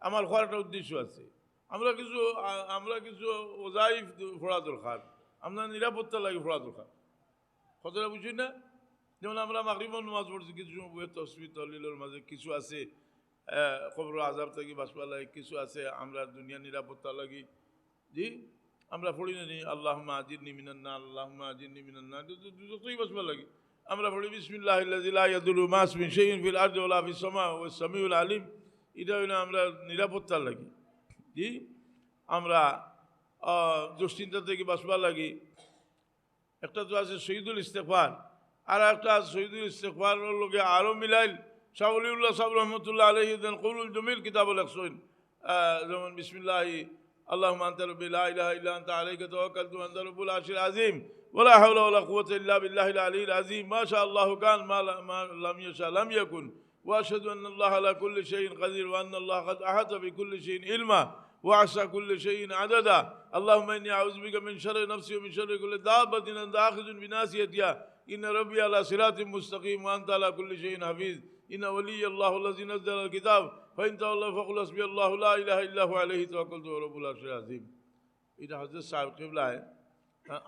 আমার হওয়ার একটা উদ্দেশ্য আছে। আমরা কিছু ওজাইফ পড়া দরকার, আমরা নিরাপত্তা লাগে পড়া দরকার। কথাটা বুঝি না? যেমন আমরা মাগরিবের নামাজ পড়ছি, কিছু তসবিহ তহলিলের মাঝে কিছু আছে কবর আযাব থেকে বাঁচবার লাগে, কিছু আছে আমরা দুনিয়া নিরাপত্তা লাগি। জি, আমরা পড়ি না নি আল্লাহুম্মা আজিরনি মিনান নার, আল্লাহুম্মা আজিরনি মিনান নার, যতই বাঁচবার লাগে আমরা পড়ি বিসমিল্লাহিল্লাযী লা ইয়াদুররু মা ইসমিহি শাইউন ফিল আরদি ওয়ালা ফিস সামা ওয়াস সামিউল আলিম। এটা হইলো আমরা নিরাপত্তা লাগি। জি, আমরা দুশ্চিন্তা থেকে বাঁচবার লাগি। একটা তো আছে শহীদুল ইস্তেগফার, আর একটা আছে শহীদুল ইস্তেগফারের লগে আরও মিলাইল শাহ ওলিউল্লাহ সাহেব রহমতুল্লাহ আলাইহি দেন কৌলুল জমিল কিতাবুল একশোইন, যেমন বিসমিল্লাহি আল্লাহুম্মা আনতা রাব্বি লা ইলাহা ইল্লা আনতা আলাইকা তাওয়াক্কালতু ওয়া আনতা রাব্বুল আরশিল আযীম ওয়া লা হাওলা ওয়া লা কুওয়াতা ইল্লা বিল্লাহিল আলিয়্যিল আযীম মা শা আল্লাহু কান মা লাম ইয়াশা লাম ইয়াকুন ওয়া আশহাদু আন্না আল্লাহা আলা কুল্লি শাইইন কাদির ওয়া আন্না আল্লাহা কাদ আহাতা বিকুল্লি শাইইন ইলমা ওয়া আহসা কুল্লি শাইইন আদাদা। আল্লাহুম্মা ইন্নী আউযু বিকা মিন শাররি নাফসি ওয়া মিন শাররি কুল্লি দাব্বাতিন আনতা আখিযুন বিনাসিয়াতিহা ইন্না রাব্বি আলা সিরাতিন মুস্তাকিম ওয়া আনতা আলা কুল্লি শাইইন হাফিজ ইন্না ওয়ালিয়াল্লাহু আল্লাযী নাযালাল কিতাব ফাইন তাওয়াল্লাউ ফাকুল হাসবিয়াল্লাহু লা ইলাহা ইল্লা হু আলাইহি তাওয়াক্কালতু ওয়া রাব্বুল আরশিল আযীম। এটা হযরত সাহেব কিবলায়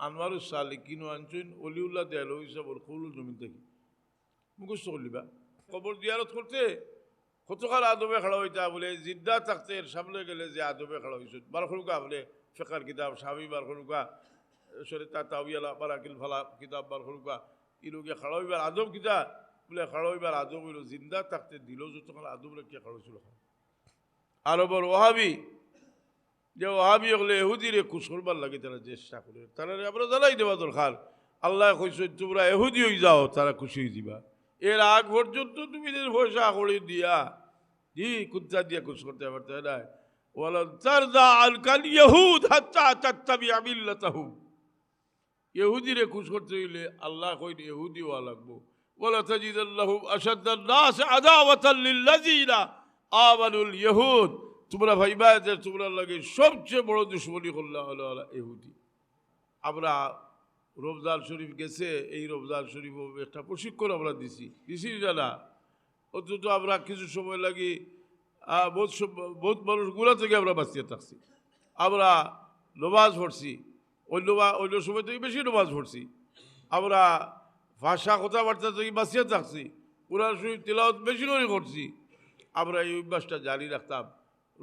আনওয়ারুস সালিকিন আনচুন ওলিউল্লাহ দেয়ালো হিসাবর কৌলুল জমিন থেকে মুখস্থ করলিবা। কবর জিয়ারত করতে কতকাল আদবে খেলা হইতা বলে জিদ্দা থাকতে এর সামনে গেলে যে আদবে খেলা হয়েছে বার খলুকা বলে ফেকার কিতাব সাহাবি বার খলুকা শরীতা তাওয়ালা বারাকিল ফালা কিতাব বার খলুকা ইলুকে খেলা হইবার আদব কিতা বলে খেলা হইবার আদব হইল জিন্দা থাকতে দিল যতক্ষণ আদব রেখে খেলা হয়েছিল। আরবর ওহাবি যে ওহাবি হলে এহুদিরে খুশ করবার লাগে তারা চেষ্টা করে, তারা আমরা জানাই দেওয়া দরকার। আল্লাহ কইছে তোমরা এহুদি হয়ে যাও, তারা খুশি হয়ে দিবা। এর আগ পর্যন্ত তুমি পয়সা করে দিয়া জি কুত্তা দিয়ে খুশ করতে পারতে না। ওয়ালান তারদা আনকাল ইয়াহুদ হাত্তা তাত্তাবিআ মিল্লাতাহুম। ইহুদিরে খুশ করতে হইলে আল্লাহ কইন ইহুদি হওয়া লাগবো। ওয়ালা তাজিদাল্লাহুম আশাদ্দান নাস আদাওয়াতাল লিল্লাযিনা আমানুল ইয়াহুদ। তোমরা ভাইবা যে তোমরা লাগে সবচেয়ে বড় দুশ্মনী করলা হলো ইহুদি। আমরা রমজান শরীফ গেছে, এই রমজান শরীফ একটা প্রশিক্ষণ আমরা দিছি জানা। অন্তত আমরা কিছু সময় লাগি বহুত মানুষগুলা থেকে আমরা বাঁচিয়ে থাকছি। আমরা নমাজ পড়ছি, অন্য সময় থেকে বেশি নমাজ পড়ছি। আমরা ভাষা কথাবার্তা থেকে বাঁচিয়ে থাকছি, কোরআন শরীফ তিলাওয়াত বেশি করে করছি। আমরা এই অভ্যাসটা জারি রাখতাম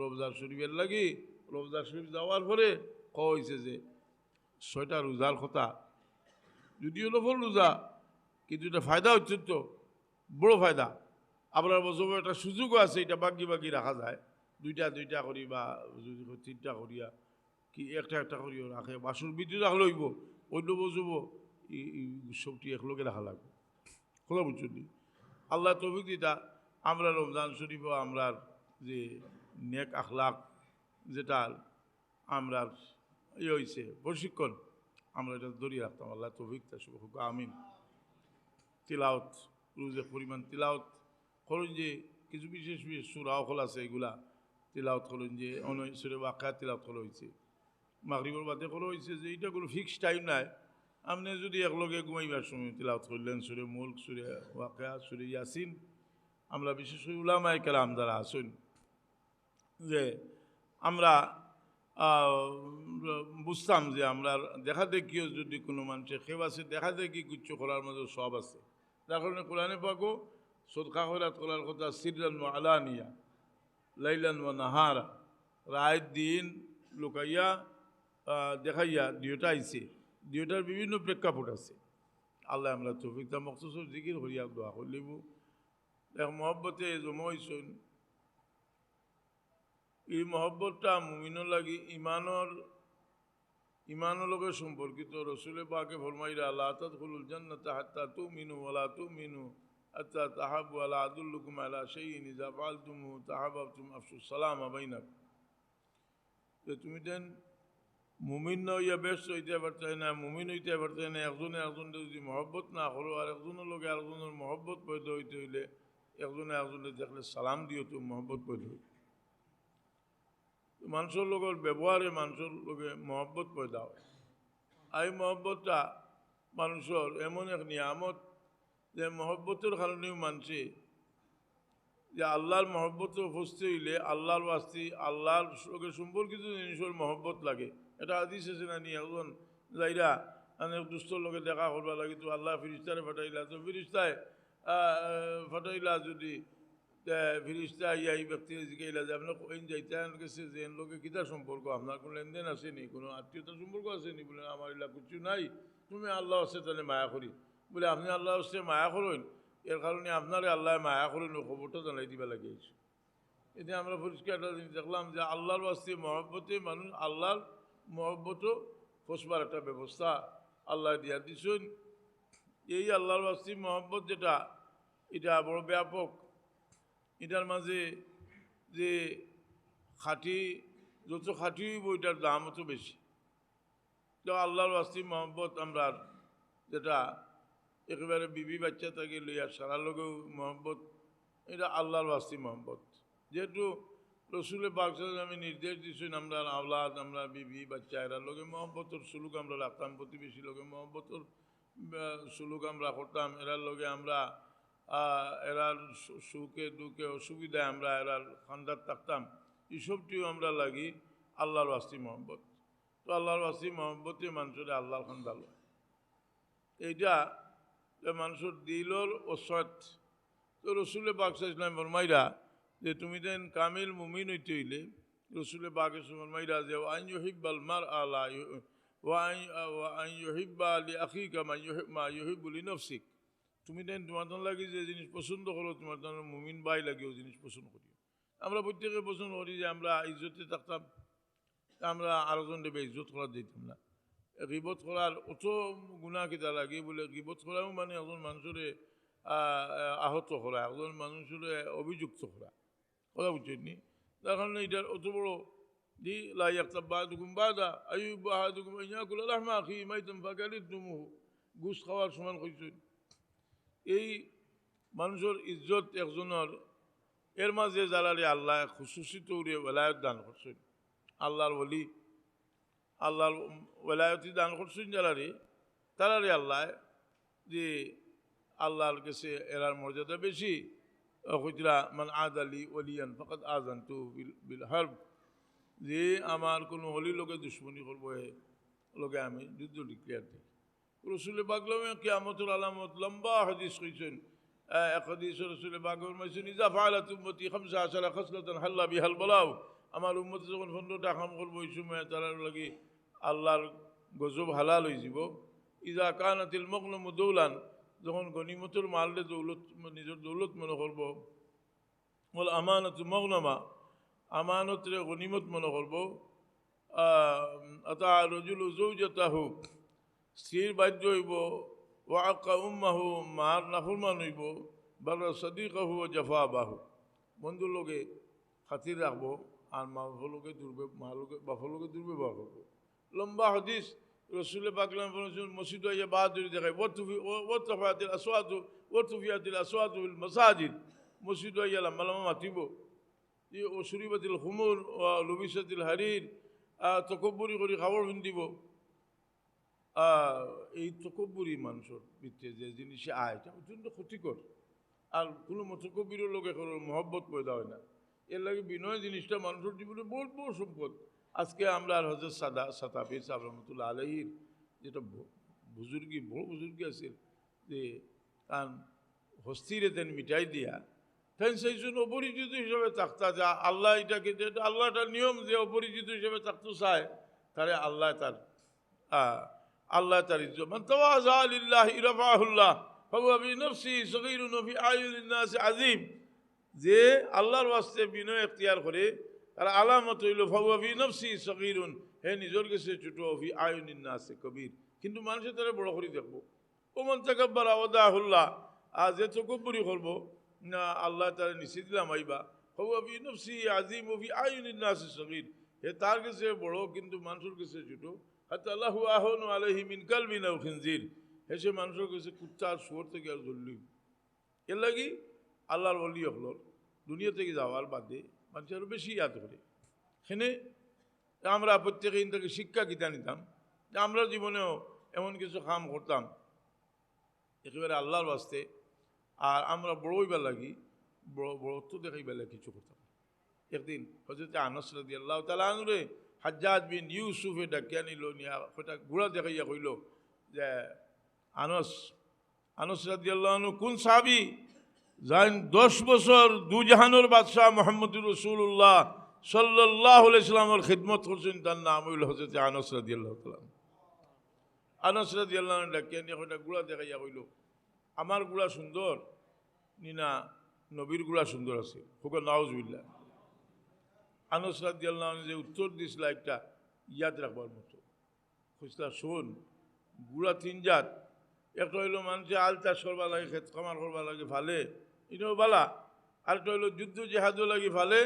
রমজান শরীফের লাগি। রমজান শরীফ যাওয়ার পরে হয়েছে যে 6টা রোজার কথা, যদিও নফল রোজা, কিন্তু এটা ফায়দা হচ্ছে তো বড় ফায়দা। আপনার বছর একটা সুযোগও আছে, এটা বাকি রাখা যায়, দুইটা করি বা যদি 3টা করিয়া কি একটা করিও রাখে। বাসুর বিদ্যুৎ রাখলে হইব, অন্য বসবো সবটি একলগে রাখা লাগবে। কথা বুঝছেন? আল্লাহ তৌফিক দিতা আমরা রমজান শরীফ আমরার যে নেক আখলাক যেটা আমরা হয়েছে প্রশিক্ষণ, আমরা এটা ধরিয়ে রাখতাম। আল্লাহ তৌফিক তা শুভ হোক, আমিন। তিলাওত রোজে পরিমাণ তিলাওত করুন, যে কিছু বিশেষ সুরাও খোলা আছে, এগুলা তিলাওত করুন, যে অনেক সুরে ওয়াকিয়া তিলাওত করা হয়েছে, মাগরিবের বাদে করা হয়েছে, যে এটা কোনো ফিক্সড টাইম নাই। আপনি যদি একলগে ঘুমাইবার সময় তিলাওত করলেন সুরে মুলক, সুরে ওয়াকিয়া, সুরে ইয়াসিন। আমরা বিশেষ করে উলামায়ে কেরাম যারা আসুন, যে আমরা বুঝতাম যে আমরা দেখা দেখিও যদি কোনো মানুষের কেউ আছে দেখা দেখি কিচ্ছু করার মধ্যে সব আছে। যার কারণে কোরআনে পাকও সদকা খয়রাত করার কথা সিররান ওয়া আলানিয়া লাইলান ওয়া নাহারা, রাত দিন লুকাইয়া দেখাইয়া দুইটা আইছে, দুইটার বিভিন্ন প্রেক্ষাপট আছে। আল্লাহ আমরা তৌফিক দান। মখসুস জিকির করিয়া দোয়া করলিব এক মহব্বতে জমা হইছেন। এই মহব্বতটা মুমিনের লাগি ইমানের লগে সম্পর্কিত। রসুলে পাকে ফরমাইরা লা তাদখুলুল জান্নাতা হাত্তা তুমিনু ওয়া লা তুমিনু হাত্তা তাহাব্বু আলা আদুল্লুকুম আলা শাইইন ইযা ফাআলতুমু তাহাব্বাতুম আফশুস সালামা বাইনাকুম। যে তুমি দেন মুমিন না হইয়া ব্যস্ত হইতে পারতে না, মুমিন হইতে পারতে না, একজনে একজনের যদি মহব্বত না করো, আর একজনের লগে আরেকজনের মহব্বত পয়দা হইতে হইলে একজনে একজনের দেখলে সালাম দিও, তো মহব্বত পয়দা হইতে। মানুষের লোকের ব্যবহারে মানুষের লোকে মহব্বত পয়দা হয়। আর এই মহব্বতটা মানুষের এমন এক নিয়ামত যে মহব্বতের কারণেও মানুষে যে আল্লাহর মহব্বত উপস্থিত হইলে আল্লাহর ওয়াস্তি আল্লাহর সঙ্গে সম্পর্কিত জিনিসের মহব্বত লাগে। এটা হাদিস আছে না নি, একজন যাইরা অনেক দুস্থর লোকে দেখা করবা লাগে, তো আল্লাহ ফিরিস্তারে ফাটাইলা, তো ফিরিস্তায় ফাটাইলা যদি ফিরিস্তা ইয়া এই ব্যক্তি জিজ্ঞাইলা যে আপনার কইন যাইতেন গেছে যে এর লোকে কিতার সম্পর্ক, আপনার কোনো লেনদেন আসেনি, কোনো আত্মীয়তার সম্পর্ক আসেনি? বলে আমার এলা কিছু নাই, তুমি আল্লাহ আসছে তাহলে মায়া করি। বলে আপনি আল্লাহ আসছে মায়া করেন, এর কারণে আপনারে আল্লাহ মায়া করেন খবরটা জানাই দিবা লাগিয়েছে। এতে আমরা পরিষ্কার দেখলাম যে আল্লাহর বাস্তে মহব্বতে মানুষ আল্লাহর মহব্বতও ফসবার একটা ব্যবস্থা আল্লাহ দিয়া দিচ্ছেন। এই আল্লাহর বাস্তে মহব্বত যেটা, এটা বড় ব্যাপক। এটার মাঝে যে খাঁটি, যত খাঁটি হইব এটার দাম অত বেশি। তো আল্লাহর বাস্তে মহব্বত আমরা যেটা একেবারে বিবি বাচ্চা থেকে লইয়া সারা লোকেও মহব্বত, এটা আল্লাহর বাস্তি মহব্বত। যেহেতু রসুলে পাক আমি নির্দেশ দিচ্ছেন আমরা আওলাদ, আমরা বিবি বাচ্চা এরা লোকে মহব্বতর সুলুক আমরা রাখতাম, প্রতিবেশী লোকে মহব্বতর সুলুক আমরা করতাম, এরার লোকে আমরা এরার সুখে দুঃখে অসুবিধায় আমরা এরার খান্দার থাকতাম, এইসবটিও আমরা লাগি আল্লাহর বাস্তি মহব্বত। তো আল্লাহর বাস্তি মহব্বতে মানুষের আল্লাহর খান্দাল এইটা মানুষের দিলর ওসত। তো রসুলে পাক ইসলাম ফরমাইরা যে তুমি দেন কামিল মুমিন হইতে হইলে, রসুলে পাক ফরমাইরা যে আইন ইউহিব্বাল মার আলা ওয়াইন ইউহিব্বা আলি আখিকা মা ইউহিব্বু লিনাফসিক। তুমি দেন তোমার লাগি যে জিনিস পছন্দ করো, তোমার মুমিন ভাই লাগেও জিনিস পছন্দ করি। আমরা প্রত্যেকে পছন্দ করি যে আমরা ইজ্জতে থাকতাম, আমরা আরেকজনকে ইজ্জত করা দিতাম না। গিবত করার অত গুণা কিতা লাগে, বলে গিবত করাও মানে একজন মানুষের আহত করা, একজন মানুষের অভিযুক্ত করা, কথা বুঝছেন নি? তার কারণে এটার অত বড় দি লাইয়াক্তাব বাদুকুম বাদা আইয়ুব আহাদুকুম আন ইয়াকুলা লাহমা আখিহি মাইতান ফাকারিহতুমুহু। ঘুষ খাওয়ার সমান কইছেন। এই মানুষের ইজ্জত একজনের, এর মাঝে যারা আল্লাহ খুশুসিত ওলায়ত দান করছেন, আল্লাহর ওলি, আল্লাহর ওলায়তি দান করছেন যারারে, তারারে আল্লাহ যে আল্লাহর কাছে এরার মর্যাদা বেশি। কইতরা মান আদালি ওলিয়ান ফাকাদ আযানতু বিল হারব, যে আমার কোনো হলি লোকে দুশ্মনী করবো লোকে আমি যুদ্ধ ডিক্লেয়ার দিই। রসুলে বাগলামে কিয়ামতের আলামত লম্বা হাদিস কইছেন। এক হাদিস রসুলে বাগর মাইছেন ইজা ফাআলাত উম্মতি 15 খাসলাতান হাল্লা বিহাল বালাউ। আমার উম্মতে যখন 15টা কাম করবো এই সময় তারার লাগি আল্লাহর গজব হালাল হয়ে যাব। ইজা কানাতিল মগনমু দৌলান, যখন গনিমতের মাললে দৌলত নিজের দৌলত মনে করবো, বল আমানত মগনমা, আমানতরে গনিমত মনে করবো। আতা রজুল জৌজাতাহু, স্ত্রীর বাধ্য হইব। ও আকা উম্মাহু, মার নাফরমান হইব। বারা সদিকাহু ও জফা বাহু, বন্ধুর লোকে খাতির রাখবো আর মা বাপলোকে বাপলোকে দুর্ব্যবহার করবো। লম্বা হদিস রসুলের পাকলাম মসজিদ হইয়া বাহাদুরি দেখায় ওয়াতিল আসওয়াতু ওয়াতুফিয়াতিল আসওয়াতু ফিল মাসাজিদ। মসজিদ হইয়া লম্বা লম্বা মাতিব, ও সুরিবাতিল হুমুর ও লুবিসাতিল হারির, তকব্বরি করে খাবার ভিন্দিব। এই তকব্বরি মানুষের ভিত্তিতে যে জিনিসে আয়, এটা অত্যন্ত ক্ষতিকর। আর কোনো তকব্বির লোকে কোনো মহব্বত পয়দা হয় না। এর লাগে বিনয় জিনিসটা মানুষের জীবনে বহুত বড় সম্পদ। আজকে আমরা আর হজরত সাতাফি সাহেব রহমতুল্লাহ আলাইহির যেটা বুজুর্গি, বড় বুজুর্গি আছে যে কারণ হস্তিরে তেন মিটাই দিয়া তেন সেই জন্য অপরিচিত হিসাবে থাকতা, যা আল্লাহ এটাকে, যেটা আল্লাহটার নিয়ম যে অপরিচিত হিসাবে থাকতে চায় তারে আল্লাহ তার ইজ্জত। মান তাওয়াযা লিল্লাহি রাফাহুল্লাহ ফাহুয়া বিনফসিহি সগীরুন ফি আয়ুনিন নাস আযীম। যে আল্লাহর ওয়াস্তে বিনয় এখতিয়ার করে তার আলামত হইল ফাহুয়া বিনফসিহি সগীরুন, হে নিজের কাছে ছোট, ফি আয়ুনিন নাস কবীর, কিন্তু মানুষের তারা বড় করে দেখবো। ওমান তাকাব্বারা ওয়াদাহুল্লাহ, আর যে তকব্বুরি করবো না আল্লাহ তারা নিষেধ দিলাম আইবা, ফাহুয়া বিনফসিহি আযীম ও ফি আয়ুনিন নাস সগীর, হে তার কাছে বড় কিন্তু মানুষের কাছে ছোট। হাত্তা আল্লাহু আহনু আলাইহি মিন কালবিন আও খিনজির, হেসে মানুষের কাছে কুত্তা আর শুয়োর থেকে আর জল্লি। এর লাগি আল্লাহর ওলি হল দুনিয়া থেকে যাওয়ার বাদে মানুষ আরও বেশি ইয়াদ করে। সেখানে আমরা প্রত্যেকে থেকে শিক্ষা কিতা নিতাম যে আমরা জীবনেও এমন কিছু কাম করতাম একেবারে আল্লাহর বাস্তে, আর আমরা বড় হইবার লাগি বড় বড়ত্ব দেখাই বেলা কিছু করতাম। একদিন হজরত আনস রাদিয়াল্লাহু তাআলা আনহুরে হাজ্জাজ বিন ইউসুফে ডাকিয়া নিল, নিয়া ওটা ঘোড়া দেখাইয়া কইল যে আনস আনস রাদিয়াল্লাহু আনহু কোন সাহাবী যান 10 বছর দুজাহানের বাদশাহ মুহাম্মদুর রাসূলুল্লাহ সাল্লাল্লাহু আলাইহি সাল্লামের খিদমত করছেন, তার নাম হইল হযরত আনস রাদিয়াল্লাহু তাআলা। আনস রাদিয়াল্লাহু আনহু ডাকিয়া নিয়া ওটা ঘোড়া দেখাইয়া কইল আমার ঘোড়া সুন্দর নিনা নবীর ঘোড়া সুন্দর আছে, হুক নাউজুবিল্লাহ। আনস রাদিয়াল্লাহু আনহু যে উত্তর দিছিল একটা ইয়াদ রাখবার মতো, খুঁজলা শোন গুড়া 3 জাত, একটা হইল মানুষে আল চাষ করবা লাগে, খেত কামার করবা লাগে ফালে, এটাও বালা। আরেকটা হইল যুদ্ধ জেহাদও লাগে ফালে,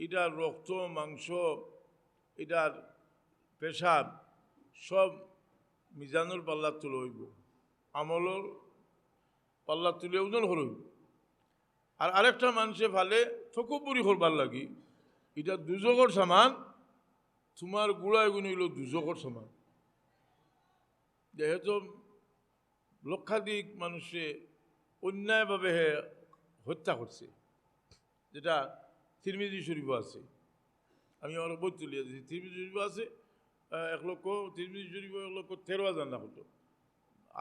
এটার রক্ত মাংস এটার পেশাব সব মিজানুর পাল্লা তুলে হইব, আমলর পাল্লা তুলে ওজন হইব। আর আরেকটা মানুষে ফালে থকুপুরি করবার লাগি, এটা দুজকর সামান, তোমার গুড়া এগুন হইল দুজকর সামান। যেহেতু লক্ষাধিক মানুষে অন্যায়ভাবে হত্যা করছে, যেটা তিরমিজি শরীফ আছে, আমি আমার বই তুলিয়ে দিয়েছি, তিরমিজি শরীফ আছে 1 লক্ষ, তিরমিজি শরীফ 1,13,000 না হতো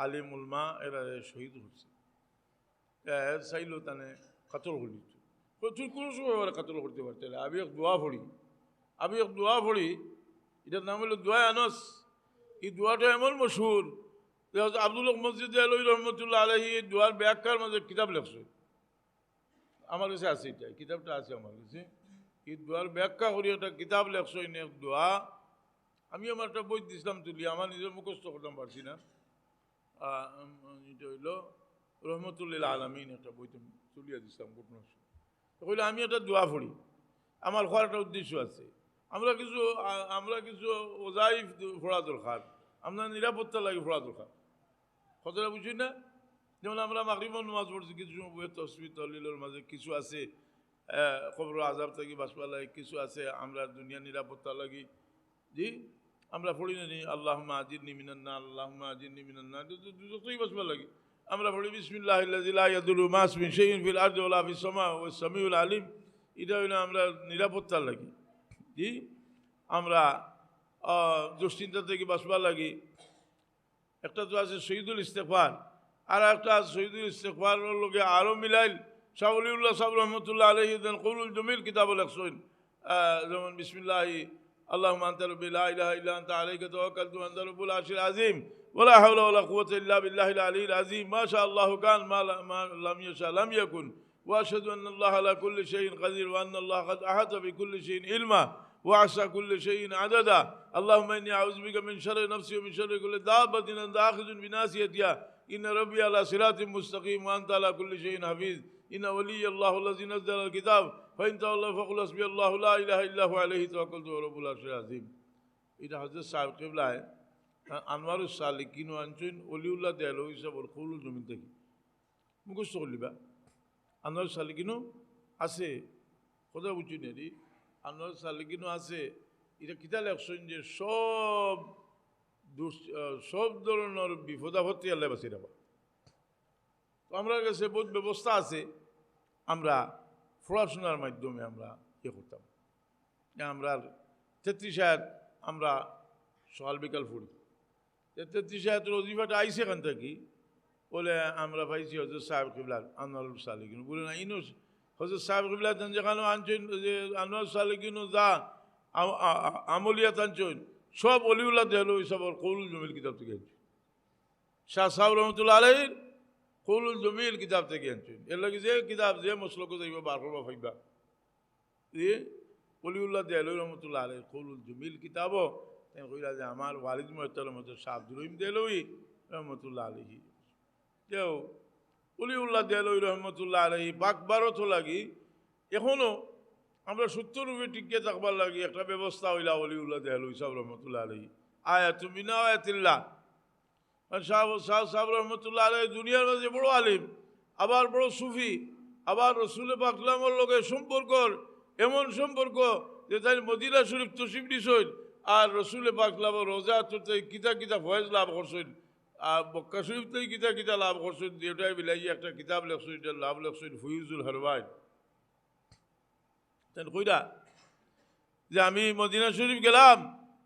আলিম উলমা এরা শহীদ হচ্ছে। চাইলেও তানে কাতল করে দিত, তুই কোনো সময় কাতল করতে পারতে না। আমি এক দোয়া পড়ি, এটার নাম হলো দোয়া আনস। এই দোয়াটা এমন মশহুর, আব্দুল হক মসজিদে আলহী রহমতুল্লাহ আলহী এই দোয়ার ব্যাখ্যার মাঝে কিতাব লেখছে, আমার কাছে আছে, এটা কিতাবটা আছে আমার কাছে। এই দোয়ার ব্যাখ্যা করি একটা কিতাব লেখছো, এক দোয়া। আমি আমার একটা বই দিছিলাম তুলি, আমার নিজের মুখস্থ করতাম পারছি না। এটা হইল রহমতুল্লিল আলমিন, একটা বই তুলিয়া দিছিলাম ঘটনা। কইলে আমি একটা দোয়া পড়ি, আমার হওয়ার একটা উদ্দেশ্য আছে। আমরা কিছু ওজাইফ পড়া দরকার, আমরা নিরাপত্তা লাগে পড়া দরকার, কথাটা বুঝি না? যেমন আমরা মাগরিবের নামাজ পড়ছি, কিছু তসবিহ তহলিলের মাঝে কিছু আছে কবর আযাব থেকে বাঁচবার লাগে, কিছু আছে আমরা দুনিয়া নিরাপত্তা লাগি, জি আমরা পড়ি না নি আল্লাহুম্মা আজিরনি মিনান নার, আল্লাহুম্মা আজিরনি মিনান নার, যতই বাঁচবার লাগে আমরা পড়ি বিসমিল্লাহিল্লাযী লা ইয়াদুররু মা ইসমিহি শাইউন ফিল আরদি ওয়ালা ফিস সামা ওয়াস সামিউল আলিম। এটা হইলো আমরা নিরাপত্তার লাগি, জি আমরা দুশ্চিন্তা থেকে বাঁচবার লাগি। একটা তো আছে শহীদুল ইস্তেগফার, আর একটা শহীদুল ইস্তেগফারের লগে আরও মিলাইল শাহ ওলিউল্লাহ সাহেব রহমতুল্লাহ আলাইহি কৌলুল জমিল কিতাব লেখছেন, যেমন বিসমিল্লাহি আল্লাহুম্মা আনতা রাব্বি লা ইলাহা ইল্লা আনতা আলাইকা তাওয়াক্কালতু ওয়া আনতা রাব্বুল আরশিল আযীম ওয়া লা হাওলা ওয়া লা কুওয়াতা ইল্লা বিল্লাহিল আলিয়্যিল আযীম মা শা আল্লাহু কান মা লাম ইয়াশা লাম ইয়াকুন ওয়া আশহাদু আন্না আল্লাহা আলা কুল্লি শাইইন কাদির ওয়া আন্না আল্লাহা কাদ আহাতা বিকুল্লি শাইইন ইলমা ওয়া আহসা কুল্লি শাইইন আদাদা। আল্লাহুম্মা ইন্নী আউযু বিকা মিন শাররি নাফসি ওয়া মিন শাররি কুল্লি দাব্বাতিন আনতা আখিযুন বিনাসিয়াতিহা ইন্না রাব্বি আলা সিরাতিন মুস্তাকিম ওয়া আনতা আলা কুল্লি শাইইন হাফিজ। ইন্না ওয়ালিয়াল্লাহু আল্লাযী নাযালাল কিতাব ফাইন তাওয়াল্লাউ ফাকুল হাসবিয়াল্লাহু লা ইলাহা ইল্লা হুয়া আলাইহি তাওয়াক্কালতু ওয়া রাব্বুল আরশিল আযীম। এটা হযরত সাহেব কিবলায় আনোয়ারুস সালিকিন আনছেন ওলিউল্লাহ দেহলভী সাহেবের কৌলুল জমিন থেকে মুখস্থ করলিবা। আনোয়ারুস সালিকিনও আছে, কথা বুঝছি নেই, আনোয়ারুস সালিকিনও আছে। এটা কিতা লেখছেন যে সব ধরনের বিপদাপত্তি আল্লাহ বাঁচিয়ে রাখা। তো আমরা কাছে বহুত ব্যবস্থা আছে, আমরা পড়াশোনার মাধ্যমে আমরা ইয়ে করতাম। আমরা 33 আয়াত আমরা সকাল বিকাল পড়ি। 33 আয়াতের ওজিফাটা আইসে এখান থেকে বলে আমরা পাইছি হজরত সাহেব কিবলার আনোয়ারুল সালিকিন বলে না, ইনো হজরত সাহেব কিবলা যেখানে আনছেন যে আনোয়ার সালিকিনও যা আমলিয়াত আনছেন সব অলিউল্লাহ দেহলভী সাহেবের কৌলুল জমিল কিতাব থেকে আনছেন, শাহ সাহেব রহমতুল্লাহ আলাইহির কৌলুল জমিল কিতাব থেকে আনছেন। এর লাগে যে কিতাব যে মসলকে যাইব বার করবা ফাইবা অলিউল্লাহ দেহলভী রহমতুল্লাহ আলাইহির কৌলুল জমিল কিতাবও কইলা যে আমার ওয়ালিদ মুহতারাম হযরত শাহ আব্দুর রহিম দেহলভী রহমতুল্লাহ আলাইহি কেউ অলিউল্লাহ দেহলভী রহমতুল্লাহ আলাইহি পাক ভারত লাগি এখনও আমরা সত্যরূপে টিকে থাকবার লাগি একটা ব্যবস্থা হইলা অলিউল্লাহ দেহলভী সাহেব রহমতুল্লাহ আলাইহি আয়াতুম মিন আয়াতিল্লাহ। শাহ সাহেব রহমতুল্লাহ আলাইহি দুনিয়ার মাঝে বড় আলিম, আবার বড় সুফি, আবার রসুল পাক সাল্লাল্লাহু আলাইহি লগে সম্পর্কর এমন সম্পর্ক যে তাই মদিনা শরীফ তশরিফ দিছেন আর রসুল পাক সাল্লাল্লাহু আলাইহি রোজা তো কিতা কিতা ফয়েজ লাভ করছেন। আর মক্কা শরীফ থেকে কিতা কিতা লাভ করছেন যেটাই মিলাই একটা কিতাব লেখছেন এটা লাভ লেখছেন ফুইজুল হারবাইন তেন কইরা যে আমি মদিনা শরীফ গেলাম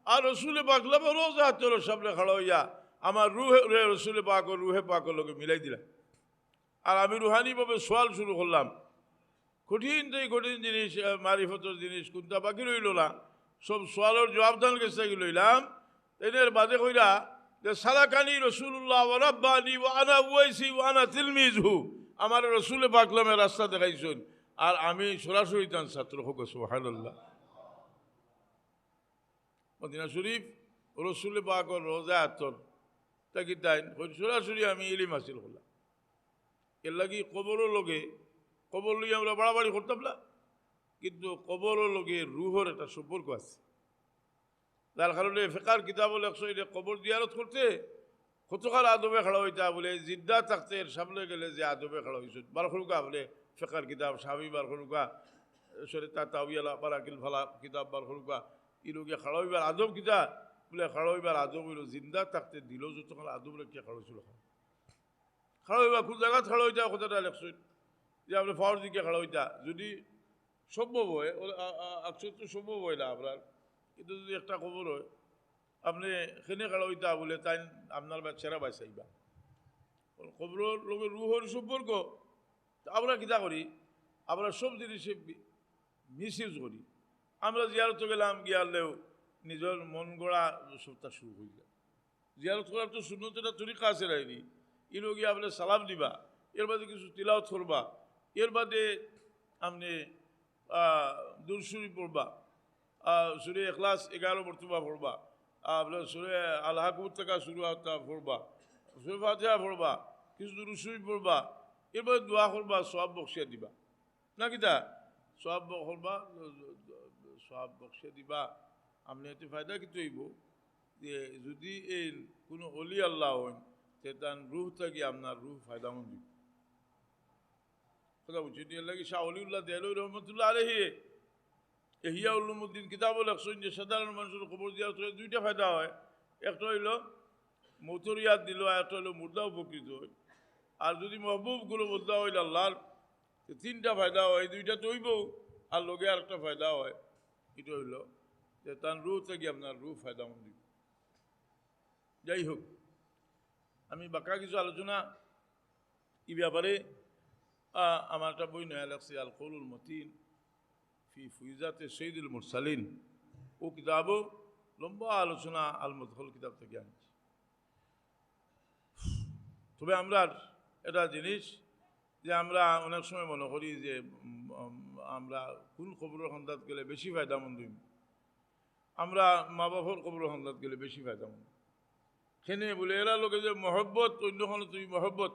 আর রসুলে পাকলাম রোজা তোর সামনে খাড়া হইয়া আমার রুহে রসুলে পাক রুহে পাকের লোকে মিলাই দিলাম আর আমি রুহানিভাবে সোয়াল শুরু করলাম কঠিন থেকে কঠিন জিনিস মারিফতর জিনিস কোনটা বাকি রইল না সব সোয়ালের জবাবদান কাছে লইলাম এদের বাদে কইরা যে সালাকানি রসুল্লাহ ওয়ারাব্বানি ওয়ানা ওয়াইসি ওয়ানা তিলমিজহু আমার রসুলে পাকলামের রাস্তা দেখাইছেন আর আমি সরাসরি তার ছাত্র হোক সুবহানাল্লাহ মদিনা শরীফ রসুলে পাকর রোজা আতর তাকি তাই সরাসরি আমি ইলিম হাসিল করলাম এর লাগি কবরও লগে কবর লইয়া আমরা বাড়াবাড়ি করতাম না কিন্তু কবরও লগে রুহর একটা সম্পর্ক আছে যার কারণে ফেকার কিতাব লেখছ এটা কবর জিয়ারত করতে কতকাল আদবে খাড়া হইতা বলে জিদ্দা থাকতে এর সামনে গেলে যে আদবে খাড়া হয়েছে বারখলুকা বলে ফেকার কিতাব স্বামী বারখলুকা শরীতা তাউয়ালা বারাকিল ফালা কিতাব বারখলুকা ইরোগে খাড়া হইবার আদব কিতাব বলে খাড়া হইবার আদব হইল জিন্দা থাকতে দিল যতক্ষণ আদব রেখে খাড়া হয়েছিল খাড়া হইবা কোন জায়গাত খাড়া হইতা কথাটা লেখছেন যে আপনি ফাওয়ার দিকে খাড়া হইতা যদি সম্ভব হয় আকসর তো সম্ভব হয় না আপনার কিন্তু যদি একটা খবর হয় আপনি খেনে খাড়া হইতা বলে তাই আপনার বাচ্চারা বাঁচাইবা খবরের লোক রুহর সম্পর্ক আমরা কিতা করি আমরা সব জিনিসে মিস ইউজ করি আমরা জিয়ারত গেলাম গিয়ালেও নিজের মন গড়া সবটা শুরু হয়ে যায় জিয়ারত করার তো শূন্যতা তরিকা আছে রাইনি এরও গিয়ে আপনি সালাম দিবা এর বাদে কিছু তিলাওয়াত করবা এর বাদে আপনি দুরশরী পড়বা সুরে এখলাস 11 মর্তবা পড়বা আপনার সুরে আল্লাহ থেকে শুরু পড়বা সুরে ফাতিহা পড়বা কিছু দুরশরী পড়বা এরপরে দোয়া করবা সওয়াব বকশিয়া দিবা না কিতা সওয়াব করবা সওয়াব বকশিয়া দিবা আপনি এতে ফায়দা কিন্তু হইব যে যদি এই কোনো অলি আল্লাহ হন সে তার রুহ থেকে আপনার রুহ ফায়দামন্দ দিব কথা বুঝছি এর লাগে শাহ অলিউল্লাহ দেয়ালুই রহমতুল্লাহ আলাইহি ইহিয়া উলুমুদ্দিন কিতাবও লেখছেন যে সাধারণ মানুষের খবর দেওয়ার দুইটা ফায়দা হয় একটা হইল মৌতরিয়াত দিল আর একটা হইল মুর্দা উপকৃত হয় আর যদি মহবুবগুলো বদলা হইল আল্লাহর তিনটা ফায়দা হয় দুইটা তো হইবও আর লগে আর একটা ফায়দা হয় এটা হইল যে তার রুহ থেকে আপনার রুহ ফায়দামন্দ দিব যাই হোক আমি বাঁকা কিছু আলোচনা এই ব্যাপারে আমার একটা বই নয়া লাগছে আল কৌলুল মতিন ফি ফুইজাতে সৈয়দুল মুরসালিন ও কিতাবও লম্বা আলোচনা আল মুদখল কিতাব থেকে আনছি তবে আমরা এটা জিনিস যে আমরা অনেক সময় মনে করি যে আমরা কোন খবরের সন্ধাত গেলে বেশি ফায়দামন্দ হইম আমরা মা বাপর খবরের সন্ধাত গেলে বেশি ফায়দামন্দ সেনে বলে এরা লোকে যে মহব্বত অন্যখানে তুমি মহব্বত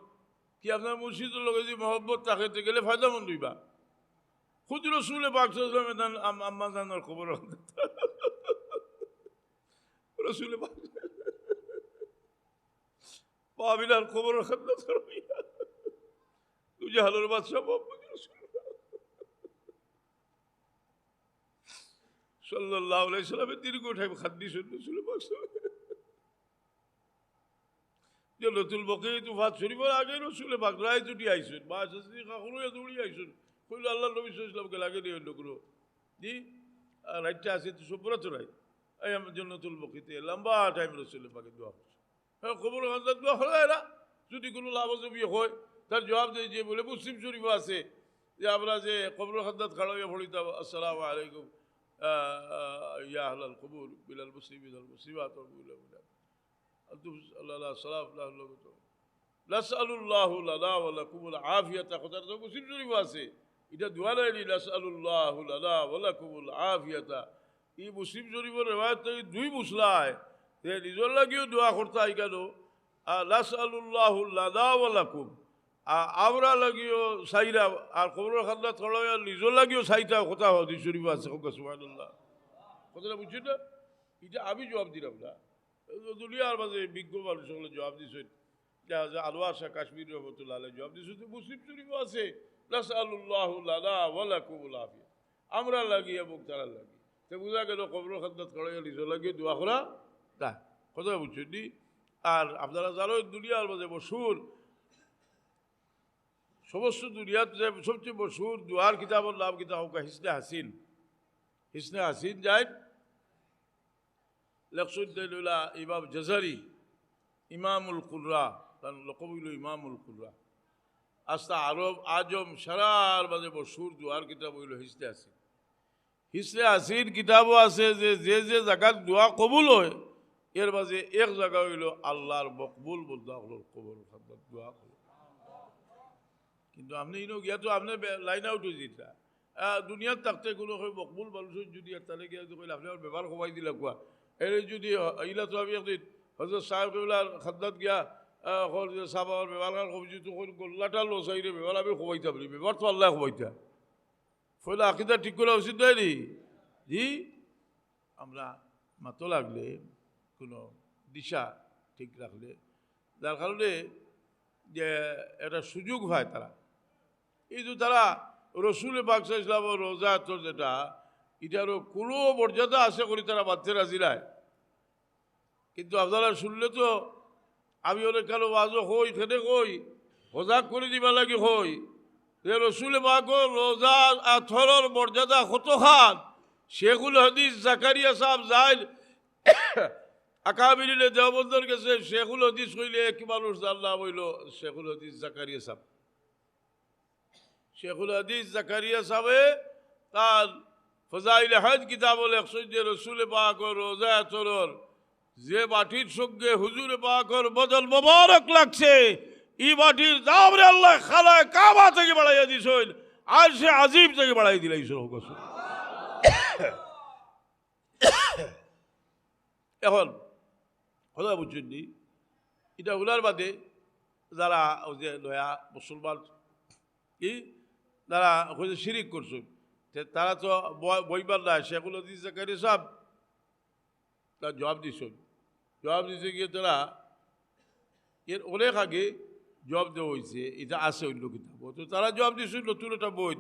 কি আপনার মুর্শিদের লোকে যদি মহব্বত তাকাইতে গেলে ফায়দামন্দ হইবা খুদ রসুলে পাক আম্মা জানার খবর রসুলে পাক পাবিলার খবর তুই হালোর বাদশাহ সাল্লাল্লাহু আলাইহি সাল্লামের দীর্ঘ টাইম খাদ্দি রসুলে পাক জন্নতুল বকী তুফাত শরীফের আগে রসুলে পাক রায় জুটি আইসুন বা কাকুরুয়া দৌড়ি আইসুন কইল আল্লাহ নবী সাল্লামকে লাগে দিয়ে লোকগুলো জি রাইটটা আছে তো সভ্যরা তো রাই এই আমার জন্নতুল বকীতে লম্বা টাইম রসুলে পাকে দোয়া করছে হ্যাঁ খবর খান্দার দোয়া হলো এরা যদি কোনো লাভজবি হয় তার জবাব দিয়ে যে বলে মুসলিম শরীফ আছে যে আমরা যে কবর খান্দাত খাড়াইয়া পড়িতাম আসসালামু আলাইকুম ইয়া আহলাল কবুর বিলাল মুসলিমিন আল মুসলিমাত আল্লাহ সালাম নাসআলুল্লাহু লানা ওয়া লাকুমুল আফিয়াতা কথাটা তো মুসলিম শরীফ আছে এটা দোয়া লাইনি নাসআলুল্লাহু লানা ওয়া লাকুমুল আফিয়াতা এই মুসলিম শরীফের রেওয়ায়ত থেকে দুই মুসলায় যে নিজের লাগিও দোয়া করতে হয় কেন নাসআলুল্লাহু লানা ওয়া লাকুম আমরা লাগিও সাইরা আর কবরের খান্দাত খড়াইয়া নিজের লাগিও সাইতা কথা হাদিস শরীফ আছে সুবহানাল্লাহ কথাটা বুঝছেন না এটা আমি জবাব দিলাম না দুনিয়ার মাঝে বিজ্ঞ মানুষ সকলে জবাব দিয়েছেন আনোয়ার শাহ কাশ্মীর রহমতুল্লাহ আলাইহি জবাব দিয়েছেন মুসলিম শরীফও আছে নাসআলুল্লাহু লানা ওয়া লাকুমুল আফিয়া আমরা লাগি এবং তারা লাগি তো বোঝা গেল কবর খান্দাত খড়াইয়া নিজের লাগিও দোয়া করা তা কথা বুঝছেন নি আর আপনারা জানো দুনিয়ার মাঝে মশহুর সমস্ত দুনিয়াতে সবচেয়ে মশহুর দুয়ার কিতাবের নাম কিতাব হোক হিসনে হাসিন। হিসনে হাসিন যায় লেখসুদ্দিনুল্লাহ ইমাম জাজারি ইমামুল কুররা, তার লকব হইল ইমামুল কুররা। আস্তা আরব আজম সারার মাঝে মশহুর দুয়ার কিতাব হইল হিসনে হাসিন। হিসনে হাসিন কিতাবও আছে যে যে যে জায়গার দোয়া কবুল হয় এর মাঝে এক জায়গা হইল আল্লাহর মকবুল বলতে কবুল দোয়া কবুল। কিন্তু আপনি ইনো গিয়া তো আপনার লাইন আউট হয়ে যেটা দুনিয়ার থাকতে কোনো মকবুল মানুষের যদি তাহলে গিয়ে কইলে আপনি আমার ব্যবহার কমাই দিলা কোয়া এর যদি ইলা তো আমি একদিন হজরত সাহেব কেবলার খাদ্দাত গিয়া সাহেব আমার ব্যবহার কমছি তখন গোল্লাটা লোসাইরে ব্যবহার আমি কমাইতাম নি ব্যবহার তো আল্লাহ কমাইতা ফলে আকিদা ঠিক করা উচিত নয়নি। জি আমরা মাতো লাগলে কোনো দিশা ঠিক রাখলে যার কারণে যে একটা সুযোগ হয় তারা এই যে তারা রসুল পাক ইসলামের রোজা তোর যেটা এটারও কোনো মর্যাদা আছে করি তারা বাচ্চা রাজিলায়। কিন্তু আপনারা শুনলে তো আমি অনেক কালো আজও হই খেতে কই হজাক করে দিবা লাগে হই যে রসুল পাক রোজা আথরের মর্যাদা কত খান। শেখুল হাদিস জাকারিয়া সাহেব যাইল আকাবিলে দেওবন্দের গেছে শেখুল হাদিস কইলে কি মানুষ জানলাম হইল শেখুল হাদিস জাকারিয়া সাহেব। শেখুল হাদিস জাকারিয়া সাহেবে তার ফজাইল হজ কিতাব লেখছে রসুল পাকর রোজা আথরের যে বাটির সঙ্গে হুজুর পাকর বদল মোবারক লাগছে ই বাটির দাম রে আল্লাহ খালায় কাবা থেকে বাড়াইয়া দিছেন আর সে আজিব থেকে বাড়াই দিলাইছিল। এখন কথা বুঝছেন নি এটা ওনার বাদে যারা ওই যে নয়া মুসলমান কি যারা শিরিক করছেন তারা তো বইবার না সেগুলো দিচ্ছে কারি সব তার জবাব দিছেন। জবাব দিতে গিয়ে তারা এর অনেক আগে জবাব দেওয়া হয়েছে এটা আছে অন্য কিতাব তো তারা জবাব দিয়েছিল নতুন একটা বই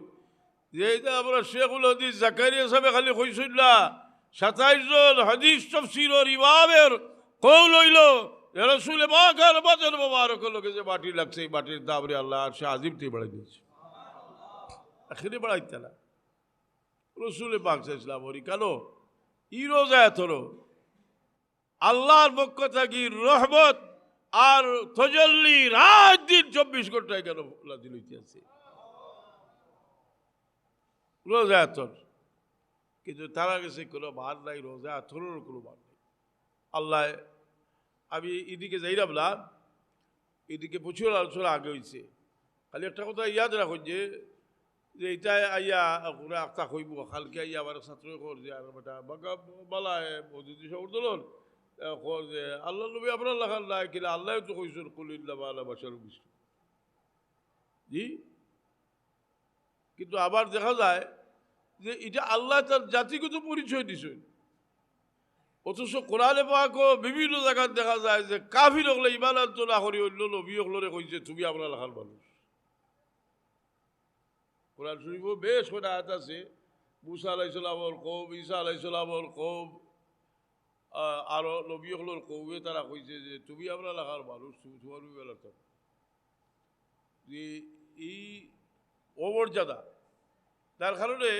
যে এটা আমরা শেখুল হাদিস জাকারিয়া সাহেব খালি কইছেন না 27 জন হাদিস তাফসীরের ইমামের কওল হইল রাসূল পাকের বদন মোবারক লোকে যে বাটি লাগছে এই বাটির দাম রে আল্লাহ আর সে আজিবতে বাড়াই দিয়েছে আখিরে বাড়াইতে না রসুল পাক ইসলামরি কেন ই রোজা এতরো আল্লাহর পক্ষ থাকি রহমত আর তজল্লি রাত দিন 24 ঘন্টায় কেন নাজিল হইতেছে রোজা এতর। কিন্তু তারা গেছে কোনো বার নাই রোজা এতরের কোনো বার নেই। আল্লাহ আমি এদিকে যাইলাম না এদিকে প্রচুর আলোচনা আগে হয়েছে খালি একটা কথা ইয়াদ রাখুন যে এটা আইয়া ওরা আক্তা হইব কালকে আইয়া আমার ছাত্র কর যে আর বেটা বাগা বালায় মজুদি সব দলন যে আল্লাহ নবী আপনার লেখার নাই কিনা আল্লাহ তো কইছেন কুলিল্লাহ আল্লাহ বাসার বিষ্ণু জি। কিন্তু আবার দেখা যায় যে এটা আল্লাহ তার জাতিগত পরিচয় দিছেন অথচ কোরআনে পাক বিভিন্ন জায়গায় দেখা যায় যে কাফির হলে ইমান আনতো না করি অন্য নবী হলরে কইছে তুমি আপনার লেখার মানুষ। কোরআন শরীফ বেশ করে আয়াত আছে মুসা আলাইহিসসালামের কওম ঈসা আলাইহিসসালামের কওম আরো নবী হলর কওমে তারা কইছে যে তুমি আপনার লেখার মানুষ তুমি তোমার বেলা তো যে এই অমর্যাদা তার কারণে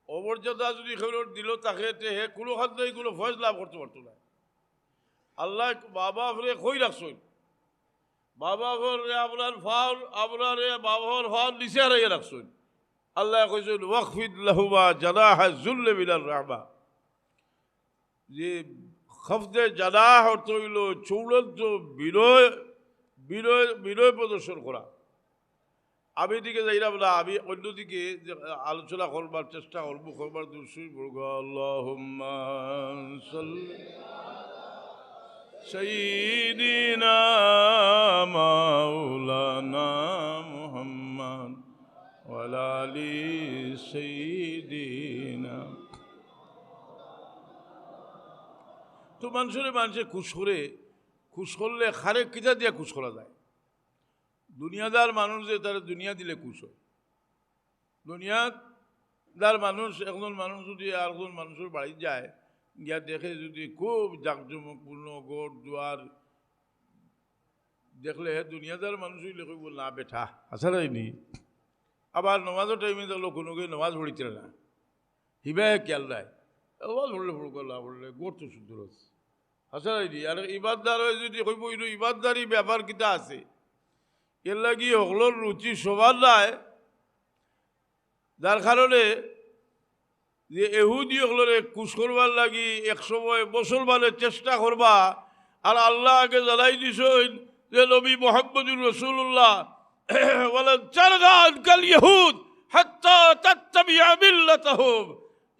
অমর্যাদা যদি খবর দিল তাকে হে কোনো খাদ্যই কোনো ফয়জ লাভ করতে পারতো না। আল্লাহ বাবা ফিরে কই রাখছেন বাবা ঘরে আপনার ফাল আপনার বাবার ফাল নিচে হারাইয়া রাখছেন। আল্লাহ কইছেন ওয়াকফিদ লাহুমা জানাহা যুল্লি মিনার রাহমা যে খফদে জানাহ অর্থ হইল চূড়ান্ত বিনয় বিনয় বিনয় প্রদর্শন করা। আমি এদিকে যাইলাম না আমি অন্যদিকে যে আলোচনা করবার চেষ্টা করবো করবার দুরসুই বলব আল্লাহুম্মা সাল্লি সাইয়্যিদিনা মাওলানা মুহাম্মদ ওয়া আলা আলি সাইয়্যিদিনা। তো মানুষে খুশ করলে খারে কিতা দিয়ে খুশ করা যায়। দুনিয়াদার মানুষ যে তারা দুনিয়া দিলে খুশ হয়। দুনিয়াদার মানুষ একজন মানুষ যদি আরেকজন মানুষের বাড়ি যায় গিয়া দেখে যদি খুব জাঁকজমকপূর্ণ ঘর দুয়ার দেখলে দুনিয়াদার মানুষ হইলে কইব না বেঠা আসারাই নি। আবার নমাজের টাইমে দেখলো কোনো কেউ নমাজ পড়িতে না, হিবায় খেয়াল নাই, নমাজ পড়লে পড়লা পড়লে গোর তো সুন্দর আছে আসারাই নি। আর ইবাদদার হয়ে যদি কইব ইবাদদারি ব্যাপার কিতা আছে, এর লাগি হগলোর রুচি সবার নাই, যার কারণে যে এহুদি হগলোরে কুশ করবার লাগি এক সময় মুসলমানের চেষ্টা করবা। আর আল্লাহ আগে জানাই দিছেন যে নবী মুহাম্মদুর রাসূলুল্লাহ ওয়ালান তারদা আনকাল ইহুদ হাত্তা তাত্তাবিআ মিল্লাতাহুম,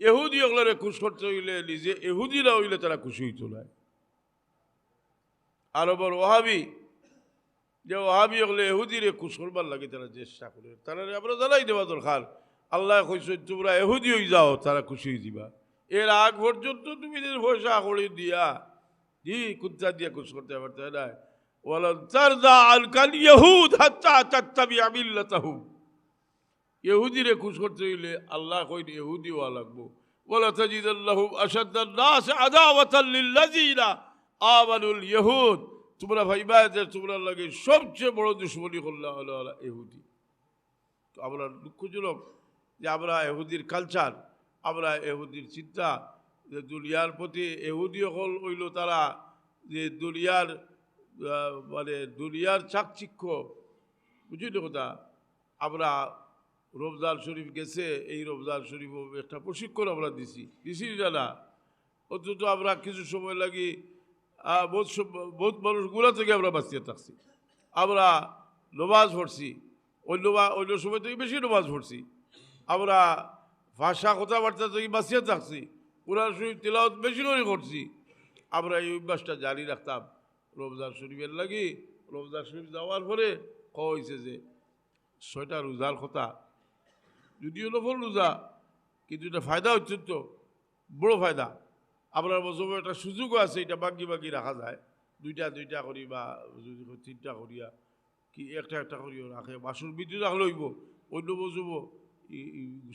ইহুদি হগলোরে খুশ করতে হইলে নিজে ইহুদি না হইলে তারা খুশি হইতো না। আর আবার ওহাবি, যে ওহাবি হলে ইহুদিরে খুশ করবার লাগে তারা চেষ্টা করে, তারা আমরা জানাই দেওয়া দরকার। আল্লাহ কইছে তোমরা ইহুদি হয়ে যাও, তারা খুশি হয়ে দিবা। এর আগ পর্যন্ত তুমি যে পয়সা করে দিয়া জি কুত্তা দিয়া খুশ করতে পারতে না। ওয়ালান তারদা আনকাল ইহুদ হাত্তা তাত্তাবিআ মিল্লাতাহুম, ইহুদিরে খুশ করতে হইলে আল্লাহ কইন ইহুদি হওয়া লাগবো। ওয়ালা তাজিদাল্লাহুম আশাদ্দান নাস আদাওয়াতাল লিল্লাযিনা আমানুল ইহুদ, তোমরা ভাইবা যে তোমরা লাগে সবচেয়ে বড় দুশ্মনী করলা হলো ইহুদি। তো আমরা দুঃখজনক যে আমরা ইহুদির কালচার, আমরা ইহুদির চিন্তা, যে দুনিয়ার প্রতি ইহুদি হল হইল তারা যে দুনিয়ার মানে দুনিয়ার চাকচিক্য, বুঝলি কথা। আমরা রমজান শরীফ গেছে, এই রমজান শরীফ একটা প্রশিক্ষণ আমরা দিছি না, অন্তত আমরা কিছু সময় লাগি বহুত মানুষগুলা থেকে আমরা বাঁচিয়ে থাকছি। আমরা নমাজ পড়ছি, অন্য সময় থেকে বেশি নমাজ পড়ছি। আমরা ভাষা কথাবার্তা থেকে বাঁচিয়ে থাকছি, কোরআন শরীফ তিলাওয়াত বেশি করে করছি। আমরা এই অভ্যাসটা জারি রাখতাম রমজান শরীফের লাগি। রমজান শরীফ যাওয়ার পরে কওয়া হয়েছে যে 6টা রোজার কথা, যদিও নফল রোজা, কিন্তু এটা ফায়দা হচ্ছে তো বড় ফায়দা। আপনার বছর একটা সুযোগও আছে, এটা বাকি রাখা যায়, দুইটা করি বা যদি 3টা করিয়া কি একটা করিও রাখে, বাসুর বিদ্যুৎ রাখলে হইব, অন্য বসবো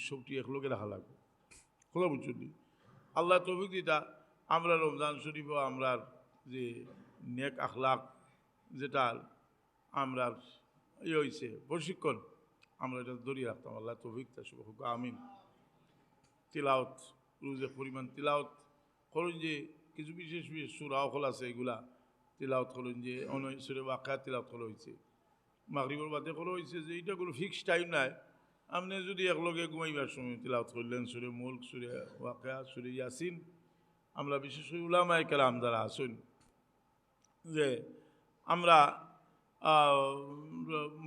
সবটি একলগে রাখা লাগবে। কথা বুঝছেন? আল্লাহ তৌফিক দিতা আমরা রমজান শরীফ আমরার যে নেক আখলাক যেটা আমরা হয়েছে প্রশিক্ষণ, আমরা এটা ধরিয়ে রাখতাম। আল্লাহ তৌফিক তা শুভ হোক, আমিন। তিলাওত রোজে পরিমাণ তিলাওত করুন, যে কিছু বিশেষ সুরাও খোলা আছে, এগুলা তিলাওত করুন, যে অনেক সুরে ওয়াকিয়া তিলাওত করা হয়েছে, মাগরিবের বাদে করা হয়েছে, যে এটা কোনো ফিক্সড টাইম নাই। আপনি যদি একলগে ঘুমাইবার সময় তিলাওত করলেন সুরে মুলক, সুরে ওয়াকিয়া, সুরে ইয়াসিন। আমরা বিশেষ করে উলামায়ে কেরাম যারা আসুন, যে আমরা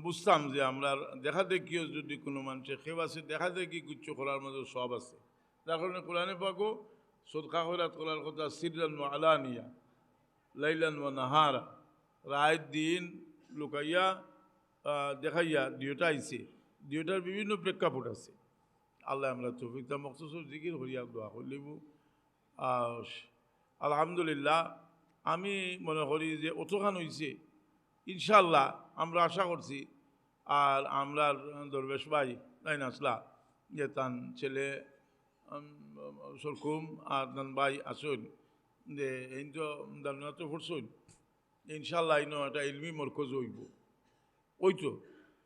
বুঝতাম যে আমরা দেখা দেখিও যদি কোনো মানুষের খেব আছে, দেখা দেখি কিচ্ছু করার মধ্যে সব আছে। যার কারণে কোরআনে পাকও সদকা খয়রাত করার কথা সিররান ওয়া আলানিয়া, লাইলান ওয়া নাহারা, রাত দিন লুকাইয়া দেখাইয়া, দুইটা আইছে, দুইটার বিভিন্ন প্রেক্ষাপট আছে। আল্লাহ আমরা তৌফিক দান, মখসুস জিকির করিয়া দোয়া করলিব। আলহামদুলিল্লাহ, আমি মনে করি যে অতখান হয়েছে ইনশাল্লাহ, আমরা আশা করছি। আর আমরা দরবেশ ভাই তাই আসলা, যে তান ছেলে সরকুম আর তান ভাই আসুন, যে এই তো দারুণাতে পড়ছুন, ইনশাল্লাহ ইনো একটা ইলমি মরকজ হইব, ওইতো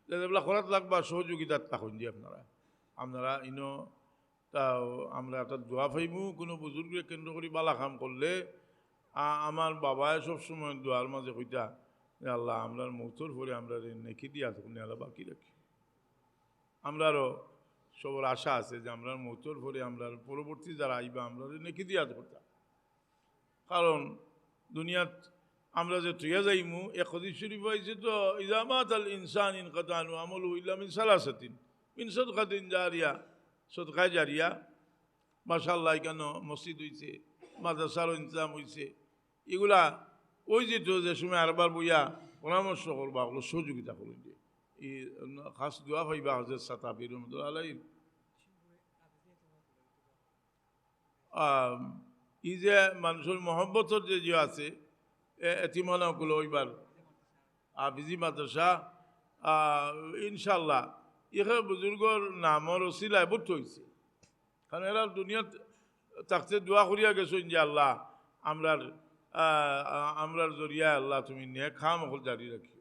যেগুলা করাত লাগবা সহযোগিতার থাকুন যে আপনারা ইনো। তা আমরা একটা দোয়া পাইমু, কোনো বুজুর্গকে কেন্দ্র করি বালা কাম করলে। আমার বাবায় সবসময় দোয়ার মাঝে কইতা যে আল্লাহ আমরার মৌতর পরে আমরা নেকি দিয়া তখন আল্লাহ বাকি রাখি। আমরারও সবার আশা আছে যে আমরা মৌতর পরে আমরা পরবর্তী যারা আইবা আমরা নেকি দিয়া করতাম। কারণ দুনিয়াত আমরা যে তুইয়া যাইমু, এক হাদিস শরীফ হয়েছে তো, ইজামাত আল ইনসান ইনকাতানু আমলু ইল্লা মিন সালাসাতিন, মিন সাদকাতিন জারিয়া, সদকায় জারিয়া। মাশাআল্লাহ, কেন মসজিদ হয়েছে, মাদ্রাসারও ইন্তজাম হয়েছে, এগুলা ওই যে সময় আরবার বইয়া পরামর্শ করবা, ওগুলো সহযোগিতা করুন। যে এই খাস দোয়া পাইবা হযরত সাতাবি রহমাতুল্লাহ আলাইহি। ই যে মানুষের মহব্বতর যে আছে এতিমনাগুলো ওইবার বিজি মাদ্রাসা, ইনশাল্লাহ এখানে বুজুর্গর নামর ওসিলায় বুট হয়েছে। কারণ এরা দুনিয়াত থাকতে দোয়া করিয়া গেছেন যে আল্লাহ আমরার জরিয়া আল্লাহ তুমি নেক খাম হল জারি রাখিও।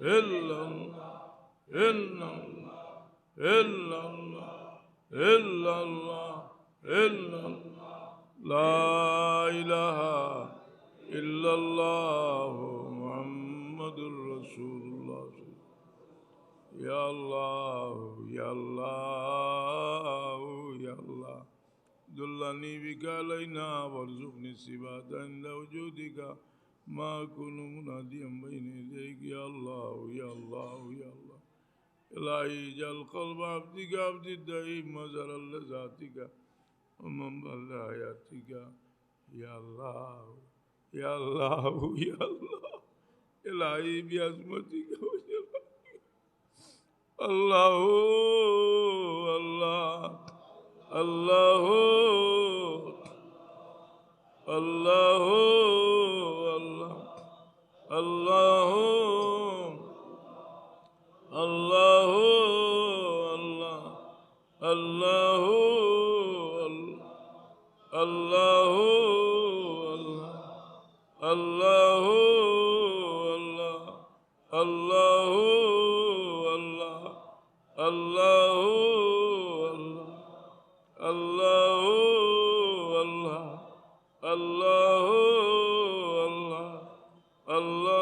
illallah, illallah, illallah, illallah, illallah, la ilaha illallah Muhammadur Rasulullah. Ya Allah, Ya Allah, Ya Allah. دلني بك علينا وارزقني الثبات عند وجودك ما أكون مناديا بين يديك يا الله يا الله يا الله إلهي اجعل قلب عبدك عبد الدائم مزرا لذاتك ومنبع لحياتك يا الله يا الله يا الله إلهي بعظمتك وجلالك الله الله الله الله الله الله الله الله الله الله الله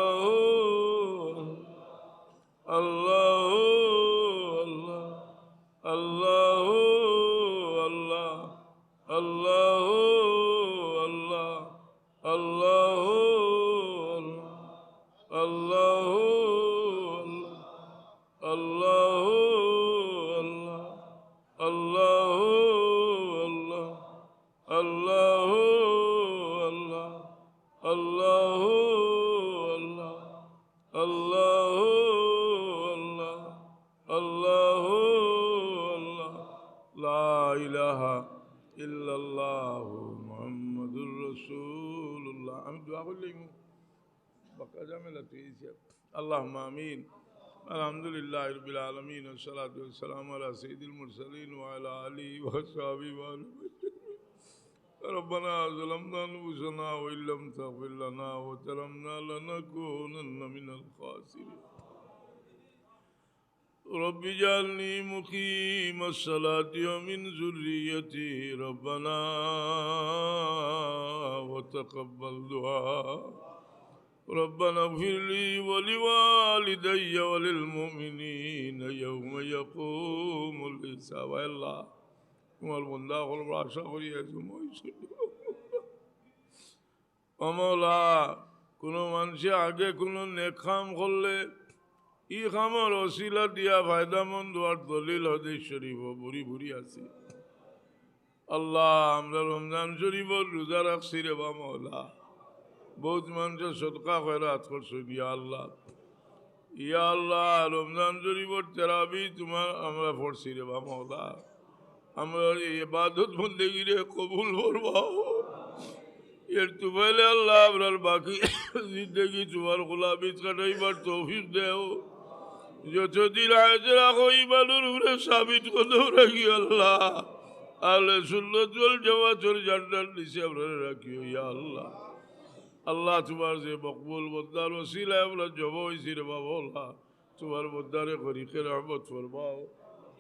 الله الله الله الله الله الله الله لا إله إلا الله محمد رسول الله. আমি দোয়া করলেই বাকা জামেলা তুইছে اللهم آمين. الحمد لله رب العالمين والصلاة والسلام على سيد المرسلين وعلى آله وصحبه وسلم. ربنا ظلمنا أنفسنا وإن لم تغفر لنا وترحمنا لنكونن من الخاسرين. رب اجعلني مقيم الصلاة ومن ذريتي ربنا وتقبل دعاء. ربنا اغفر لي ولوالدي وللمؤمنين يوم يقوم الحساب. الله তোমার বন্দা হল আশা করি আমলা কোনো মানুষে আগে কোনো নেকাম করলে ই খামর অশিলা দিয়া ফায়দামন্দ আর দলিল হদিস শরীফ বুড়ি বুড়ি আছি। আল্লাহ আমরা রমজান শরীফ রোজা রাখছি রে বা মৌলা, বহুত মানুষের সদকা খয়রাত করছো ইয়া আল্লাহ। ইয়া আল্লাহ রমজান শরীফর তেরাবি তোমার আমরা পড়ছি রে বা মৌলা, আমরা ইবাদত বন্দেগী রে কবুল করবাও। এর তুফাইলে আল্লাহ আপনার বাকি জিন্দগি তোমার গোলামি কাটাইবার তৌফিক দেও। যতদিন আয়তে রাখো ইমানুর উপরে সাবিত করেও রাখি আল্লাহ। আহলে সুন্নাত ওয়াল জামাতের জান্নাত নিচে আপনারা রাখিও ইয়া আল্লাহ। আল্লাহ তোমার যে মকবুল বন্দার ওসিলায় আমরা জব হয়েছি রে বাবা, তোমার বন্দারে করিকে রহমত ফরমাও।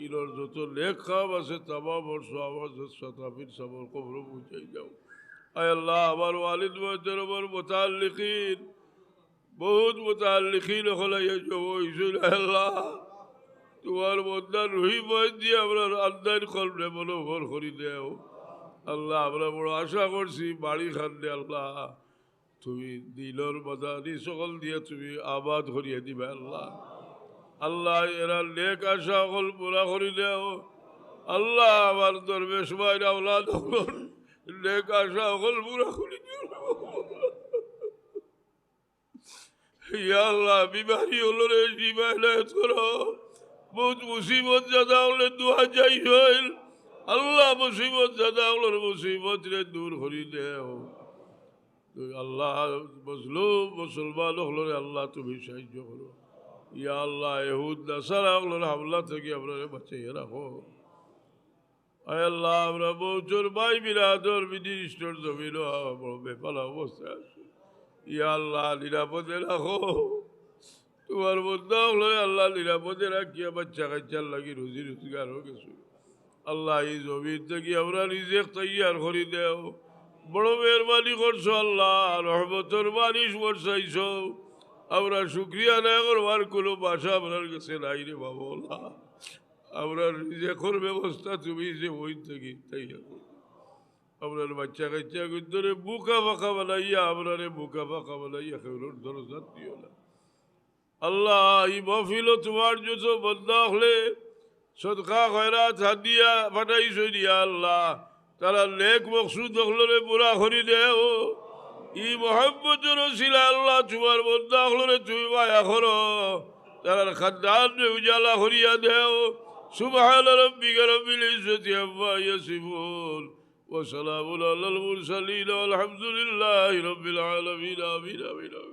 ইনোর যত লেখ খাম আছে তামাম বর্ষ আমার শতাফির সবর কবর বুঝাই যাও। আয় আল্লাহ আমার ওয়ালিদ মোহতরমের মুতাআল্লিকিন বহুত মুতাআল্লিকিন হলে জব হয়েছিল আল্লাহ। তোমার বন্দার রুহি বয় দিয়ে আমরা আন্দার কলমে মনোভর করি দেও আল্লাহ। আমরা বড় আশা করছি বাড়ি খান্ডে আল্লাহ তুমি দিলর বাদানি সকল দিয়ে তুমি আবাদ করিয়ে দিবে আল্লাহ। আল্লাহ এরা নেক আশা সকল পুরা করি দেও আল্লাহ। আমার দরবেশ ভাইরা আওলাদ সকল নেক আশা সকল পুরা করি দিও ইয়া আল্লাহ। বিমারি হলো রে শিফা ইনায়াত করো। বহুত মুসিবত জাদা হলে দুয়া যাই হইল আল্লাহ। মুসিবত জাদা হলোর মুসিবত রে দূর করি দেও আল্লাহ। মজলুম মুসলমান হলরে আল্লাহ তুমি সাহায্য করো ইয়া আল্লাহ। ইহুদ নাসারা হলর হামলা থেকে আপনারা বাঁচিয়ে রাখো আয় আল্লাহ। আমরা বৌচর ভাই বিরাদর বিদিষ্টর জমিন বড় বেপালা অবস্থায় আছি ইয়া আল্লাহ। নিরাপদে রাখো। তোমার বন্ধা হলো আল্লাহ নিরাপদে রাখিয়া বাচ্চা কাচ্চার লাগি রুজি রোজগার হয়ে গেছে আল্লাহ এই জমির থেকে আমরা নিজে তৈয়ার করি দেও বড় মেহরবানি করছো আল্লাহ রহমতর বারিশ বর্ষাইছ আমরা শুক্রিয়া আদায় করবার কোনো ভাষা আপনার কাছে নাই রে বাবা আমরা রিজেকর ব্যবস্থা তুমি যে বই থেকে তৈয়ার করো আপনার বাচ্চা কাচ্চা কিন্তু বুকা ফাঁকা বানাইয়া আপনারে বুকা ফাঁকা বানাইয়া খেলোর দরজা দিও না আল্লাহ এই মহফিল তোমার যত বন্ধা হলে সদকা খয়রাত হাদিয়া ফাটাইছ দিয়া আল্লাহ তারা নেক মকসুদ হলরে পুরা করি দেও ই মোহাম্মতের ছিল আল্লাহ তোমার বন্ধা হলরে তুমি মায়া করো তার খানদান উজালা করিয়া দেও সুবহান রাব্বিকা রব্বিল ইজ্জতি আম্মা ইয়াসিফুন ওয়া সালামুন আলাল মুরসালিন আলহামদুলিল্লাহি রাব্বিল আলামিন আমিন আমিন